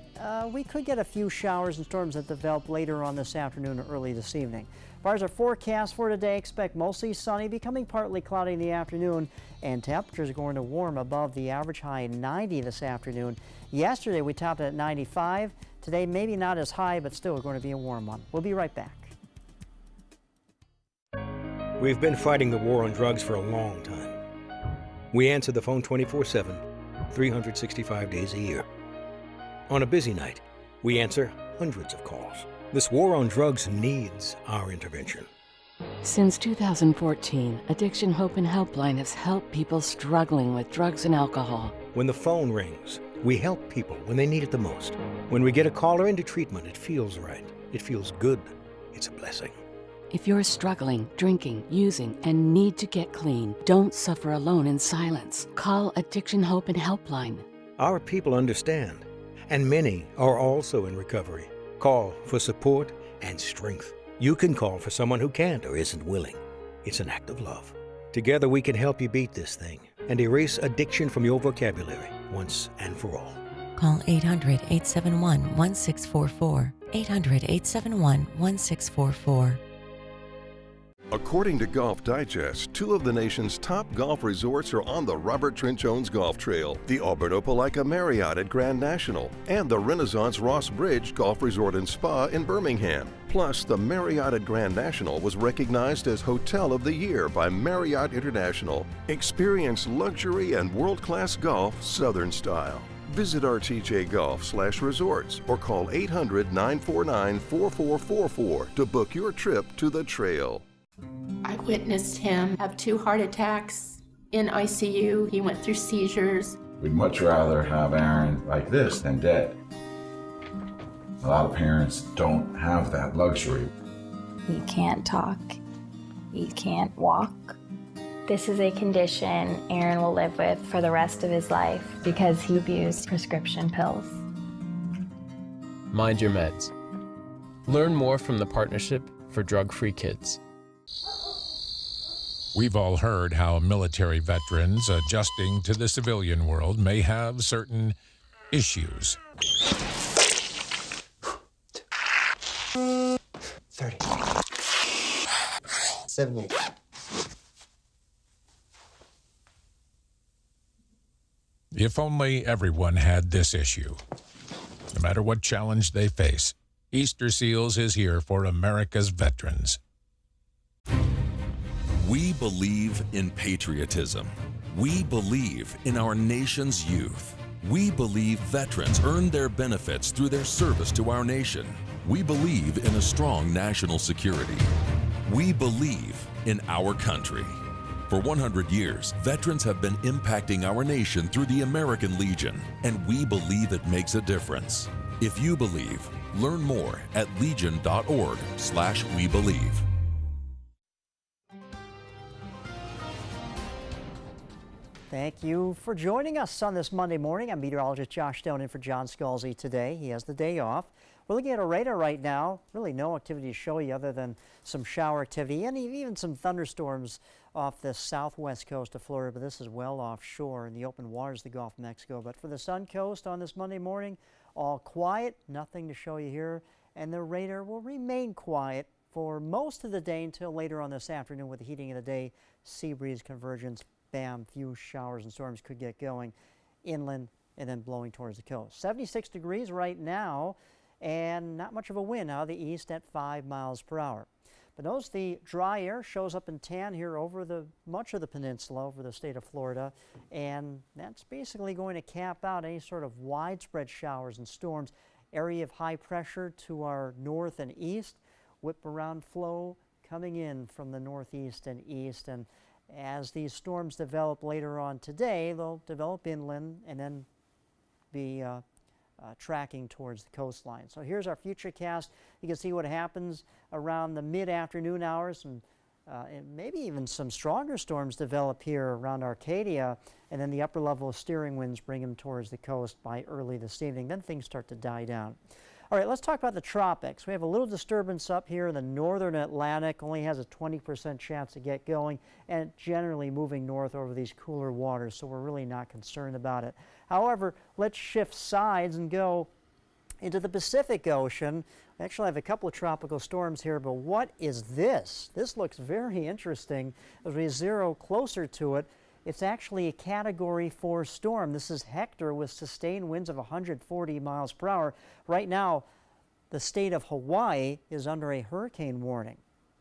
we could get a few showers and storms that develop later on this afternoon or early this evening. As far as our forecast for today, expect mostly sunny, becoming partly cloudy in the afternoon, and temperatures are going to warm above the average high 90 this afternoon. Yesterday we topped at 95. Today maybe not as high, but still going to be a warm one. We'll be right back. We've been fighting the war on drugs for a long time. We answer the phone 24/7, 365 days a year. On a busy night, we answer hundreds of calls. This war on drugs needs our intervention. Since 2014, Addiction Hope and Helpline has helped people struggling with drugs and alcohol. When the phone rings, we help people when they need it the most. When we get a caller into treatment, it feels right. It feels good. It's a blessing. If you're struggling, drinking, using, and need to get clean, don't suffer alone in silence. Call Addiction Hope and Helpline. Our people understand, and many are also in recovery. Call for support and strength. You can call for someone who can't or isn't willing. It's an act of love. Together we can help you beat this thing and erase addiction from your vocabulary once and for all. Call 800-871-1644. 800-871-1644. According to Golf Digest, 2 of the nation's top golf resorts are on the Robert Trent Jones Golf Trail, the Alberto Palaika Marriott at Grand National, and the Renaissance Ross Bridge Golf Resort and Spa in Birmingham. Plus, the Marriott at Grand National was recognized as Hotel of the Year by Marriott International. Experience luxury and world-class golf Southern style. Visit rtjgolf/resorts or call 800-949-4444 to book your trip to the trail. I witnessed him have 2 heart attacks in ICU. He went through seizures. We'd much rather have Aaron like this than dead. A lot of parents don't have that luxury. He can't talk. He can't walk. This is a condition Aaron will live with for the rest of his life because he abused prescription pills. Mind your meds. Learn more from the Partnership for Drug-Free Kids. We've all heard how military veterans adjusting to the civilian world may have certain issues. 30. 78. If only everyone had this issue. No matter what challenge they face, Easter Seals is here for America's veterans. We believe in patriotism. We believe in our nation's youth. We believe veterans earn their benefits through their service to our nation. We believe in a strong national security. We believe in our country. For 100 years, veterans have been impacting our nation through the American Legion, and we believe it makes a difference. If you believe, learn more at legion.org/webelieve. Thank you for joining us on this Monday morning. I'm meteorologist Josh Stone in for John Scalzi today. He has the day off. We're looking at a radar right now. Really no activity to show you other than some shower activity and even some thunderstorms off the southwest coast of Florida, but this is well offshore in the open waters of the Gulf of Mexico. But for the Suncoast on this Monday morning, all quiet, nothing to show you here, and the radar will remain quiet for most of the day until later on this afternoon with the heating of the day. Sea breeze convergence, bam, few showers and storms could get going inland and then blowing towards the coast. 76 degrees right now and not much of a wind out of the east at 5 miles per hour. But notice the dry air shows up in tan here over much of the peninsula, over the state of Florida, and that's basically going to cap out any sort of widespread showers and storms. Area of high pressure to our north and east, whip around flow coming in from the northeast and east, and as these storms develop later on today, they'll develop inland and then be tracking towards the coastline. So here's our futurecast. You can see what happens around the mid-afternoon hours, and maybe even some stronger storms develop here around Arcadia, and then the upper level of steering winds bring them towards the coast by early this evening. Then things start to die down. All right, let's talk about the tropics. We have a little disturbance up here in the northern Atlantic, only has a 20% chance to get going, and generally moving north over these cooler waters, so we're really not concerned about it. However, let's shift sides and go into the Pacific Ocean. We actually have a couple of tropical storms here, but what is this? This looks very interesting. As we zero closer to it, it's actually a Category 4 storm. This is Hector with sustained winds of 140 miles per hour. Right now, the state of Hawaii is under a hurricane warning,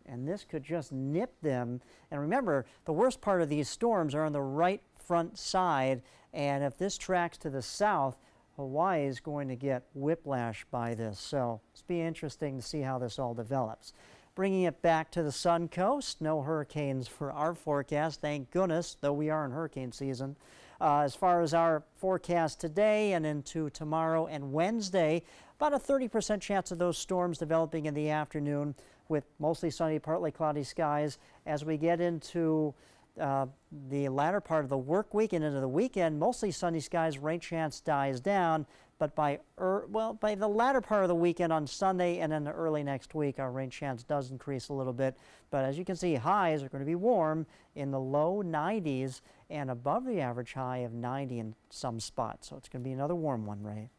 and this could just nip them. And remember, the worst part of these storms are on the right front side, and if this tracks to the south, Hawaii is going to get whiplash by this. So it's be interesting to see how this all develops. Bringing it back to the Suncoast, no hurricanes for our forecast, thank goodness, though we are in hurricane season. As far as our forecast today and into tomorrow and Wednesday, about a 30% chance of those storms developing in the afternoon with mostly sunny, partly cloudy skies. As we get into the latter part of the work week and into the weekend, mostly sunny skies, rain chance dies down. But by the latter part of the weekend on Sunday and then early next week, our rain chance does increase a little bit. But as you can see, highs are going to be warm in the low 90s and above the average high of 90 in some spots. So it's going to be another warm one, Ray.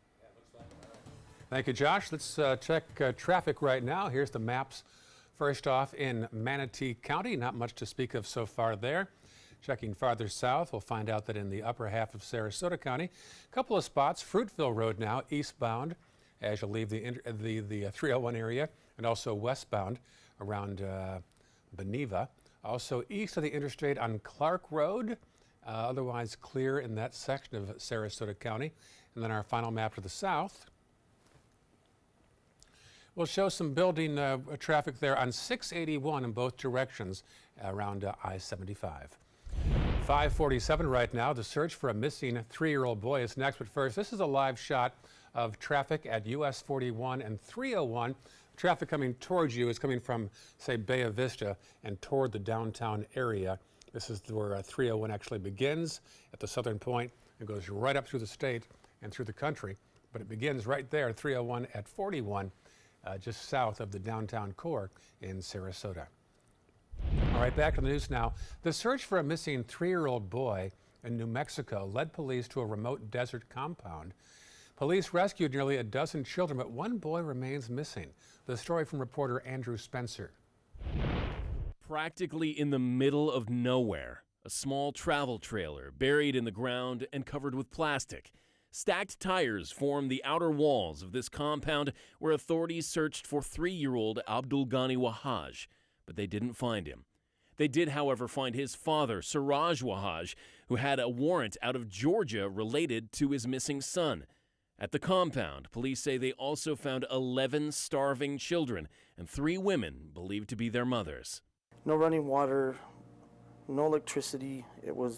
Thank you, Josh. Let's check traffic right now. Here's the maps. First off, in Manatee County, not much to speak of so far there. Checking farther south, we'll find out that in the upper half of Sarasota County, a couple of spots, Fruitville Road now eastbound as you leave the 301 area, and also westbound around Beneva. Also east of the interstate on Clark Road, otherwise clear in that section of Sarasota County. And then our final map to the south. We'll show some building traffic there on 681 in both directions around I-75. 5:47 right now. The search for a missing 3-year-old boy is next. But first, this is a live shot of traffic at US 41 and 301. Traffic coming towards you is coming from, say, Bay Vista and toward the downtown area. This is where 301 actually begins at the southern point. It goes right up through the state and through the country. But it begins right there, 301 at 41. Just south of the downtown core in Sarasota. All right, back to the news now. The search for a missing 3-year-old boy in New Mexico led police to a remote desert compound. Police rescued nearly a dozen children, but one boy remains missing. The story from reporter Andrew Spencer. Practically in the middle of nowhere, a small travel trailer buried in the ground and covered with plastic. Stacked tires form the outer walls of this compound where authorities searched for 3-year-old Abdul Ghani Wahaj, but they didn't find him. They did, however, find his father, Siraj Wahaj, who had a warrant out of Georgia related to his missing son. At the compound, police say they also found 11 starving children and 3 women believed to be their mothers. No running water, no electricity. They were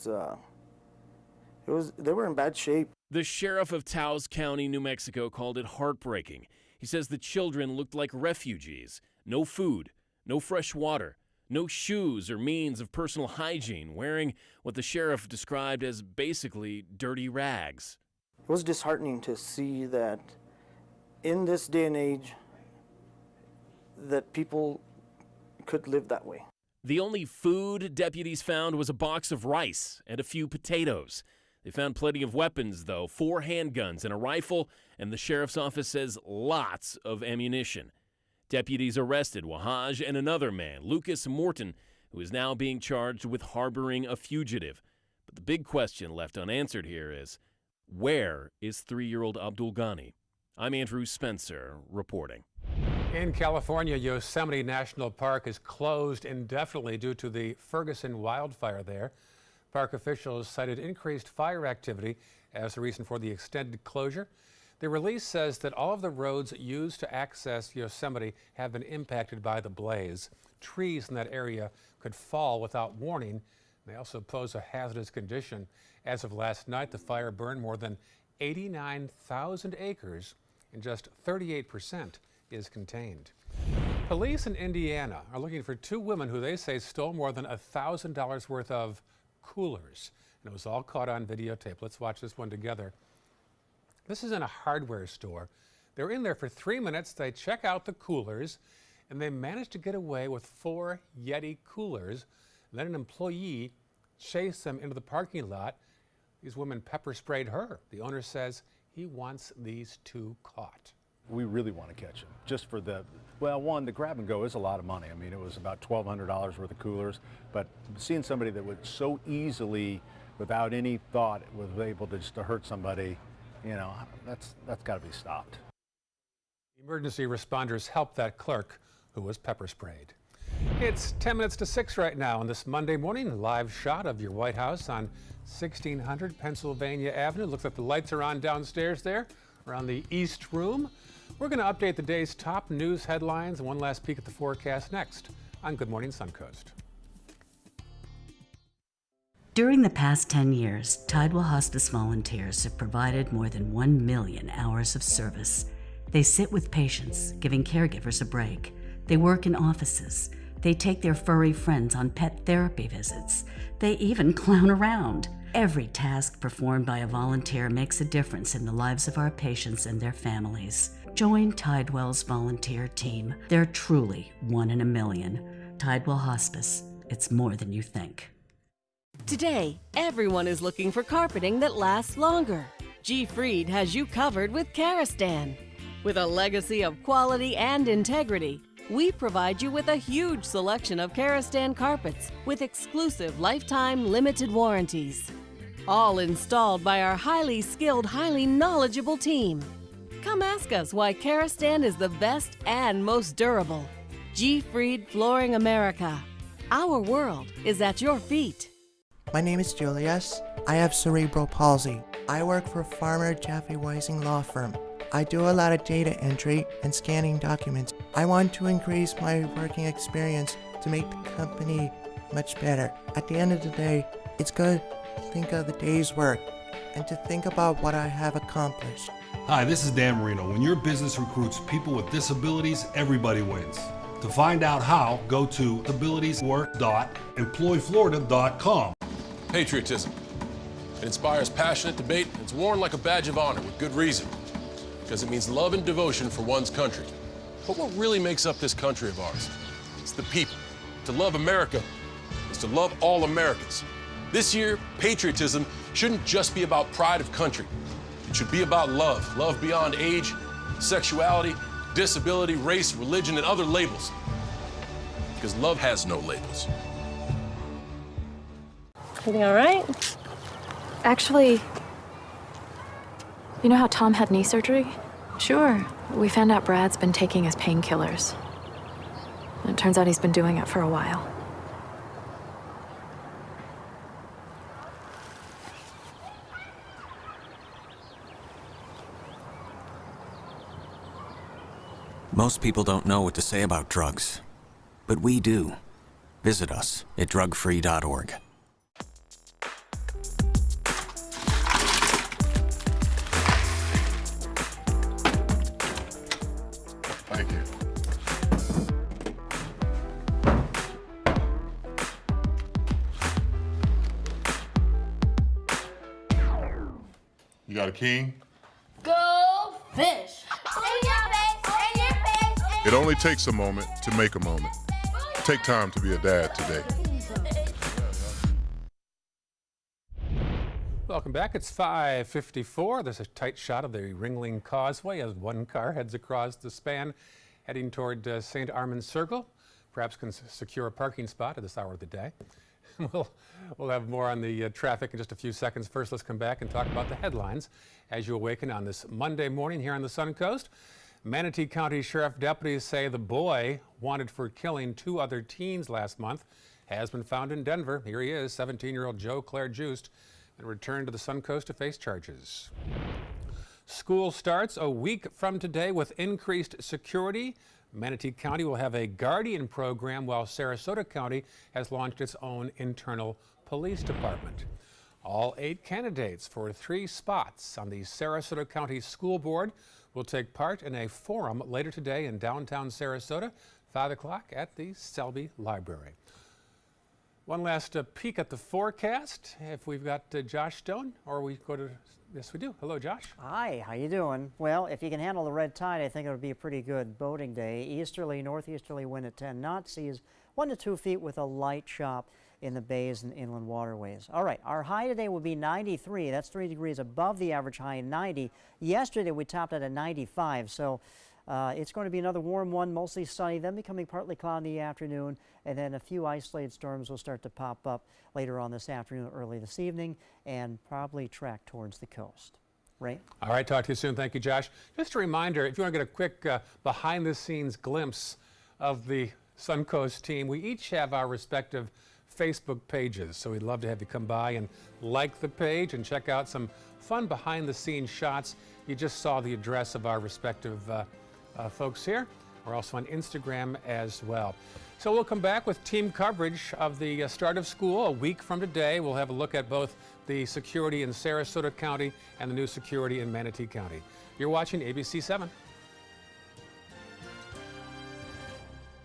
in bad shape. The sheriff of Taos County, New Mexico, called it heartbreaking. He says the children looked like refugees. No food, no fresh water, no shoes or means of personal hygiene, wearing what the sheriff described as basically dirty rags. It was disheartening to see that in this day and age that people could live that way. The only food deputies found was a box of rice and a few potatoes. They found plenty of weapons, though, 4 handguns and a rifle, and the sheriff's office says lots of ammunition. Deputies arrested Wahaj and another man, Lucas Morton, who is now being charged with harboring a fugitive. But the big question left unanswered here is, where is 3-year-old Abdul Ghani? I'm Andrew Spencer reporting. In California, Yosemite National Park is closed indefinitely due to the Ferguson wildfire there. Park officials cited increased fire activity as the reason for the extended closure. The release says that all of the roads used to access Yosemite have been impacted by the blaze. Trees in that area could fall without warning. They also pose a hazardous condition. As of last night, the fire burned more than 89,000 acres, and just 38% is contained. Police in Indiana are looking for 2 women who they say stole more than $1,000 worth of coolers. And it was all caught on videotape. Let's watch this one together. This is in a hardware store. They're in there for 3 minutes. They check out the coolers, and they managed to get away with 4 Yeti coolers. And then an employee chased them into the parking lot. These women pepper sprayed her. The owner says he wants these 2 caught. We really want to catch them, just for the, well, one, the grab and go is a lot of money. I mean, it was about $1,200 worth of coolers, but seeing somebody that would so easily, without any thought, was able to just to hurt somebody, you know, that's got to be stopped. Emergency responders helped that clerk who was pepper sprayed. It's 10 minutes to 6 right now on this Monday morning. A live shot of your White House on 1600 Pennsylvania Avenue. Looks like the lights are on downstairs there, around the East Room. We're going to update the day's top news headlines and one last peek at the forecast next on Good Morning Suncoast. During the past 10 years, Tidewell Hospice volunteers have provided more than 1 million hours of service. They sit with patients, giving caregivers a break. They work in offices. They take their furry friends on pet therapy visits. They even clown around. Every task performed by a volunteer makes a difference in the lives of our patients and their families. Join Tidewell's volunteer team. They're truly 1 in a million. Tidewell Hospice. It's more than you think. Today, everyone is looking for carpeting that lasts longer. G. Fried has you covered with Karastan. With a legacy of quality and integrity, we provide you with a huge selection of Karastan carpets with exclusive lifetime limited warranties. All installed by our highly skilled, highly knowledgeable team. Come ask us why Karastan is the best and most durable. G. Fried Flooring America. Our world is at your feet. My name is Julius. I have cerebral palsy. I work for Farmer Jeffrey Weising Law Firm. I do a lot of data entry and scanning documents. I want to increase my working experience to make the company much better. At the end of the day, it's good to think of the day's work and to think about what I have accomplished. Hi, this is Dan Marino. When your business recruits people with disabilities, everybody wins. To find out how, go to abilitieswork.employflorida.com. Patriotism. It inspires passionate debate, and it's worn like a badge of honor with good reason. Because it means love and devotion for one's country. But what really makes up this country of ours? It's the people. To love America is to love all Americans. This year, patriotism shouldn't just be about pride of country. It should be about love. Love beyond age, sexuality, disability, race, religion, and other labels. Because love has no labels. Everything all right? Actually, you know how Tom had knee surgery? Sure. We found out Brad's been taking his painkillers. And it turns out he's been doing it for a while. Most people don't know what to say about drugs, but we do. Visit us at drugfree.org. Thank you. You got a king? Go fish! It only takes a moment to make a moment. Take time to be a dad today. Welcome back. It's 5:54. There's a tight shot of the Ringling Causeway as one car heads across the span, heading toward St. Armand Circle. Perhaps can secure a parking spot at this hour of the day. We'll have more on the traffic in just a few seconds. First, let's come back and talk about the headlines as you awaken on this Monday morning here on the Suncoast. Manatee County Sheriff deputies say the boy wanted for killing 2 other teens last month has been found in Denver. Here he is, 17-year-old Joe Claire Juiced, and returned to the Suncoast to face charges. School starts a week from today with increased security. Manatee County will have a Guardian program, while Sarasota County has launched its own internal police department. All 8 candidates for 3 spots on the Sarasota County School Board will take part in a forum later today in downtown Sarasota, 5 o'clock at the Selby Library. One last peek at the forecast. If we've got Josh Stone, or we go to, yes we do. Hello, Josh. Hi, how you doing? Well, if you can handle the red tide, I think it'll be a pretty good boating day. Easterly, northeasterly wind at 10 knots, seas 1 to 2 feet with a light chop in the bays and inland waterways. All right, our high today will be 93. That's 3 degrees above the average high in 90. Yesterday we topped at a 95, so it's going to be another warm one, mostly sunny, then becoming partly cloudy in the afternoon, and then a few isolated storms will start to pop up later on this afternoon, early this evening, and probably track towards the coast. Ray? All right, talk to you soon. Thank you, Josh. Just a reminder, if you want to get a quick behind-the-scenes glimpse of the Suncoast team, we each have our respective Facebook pages, so we'd love to have you come by and like the page and check out some fun behind-the-scenes shots. You just saw the address of our respective folks here. We're also on Instagram as well. So we'll come back with team coverage of the start of school a week from today. We'll have a look at both the security in Sarasota County and the new security in Manatee County. You're watching ABC 7.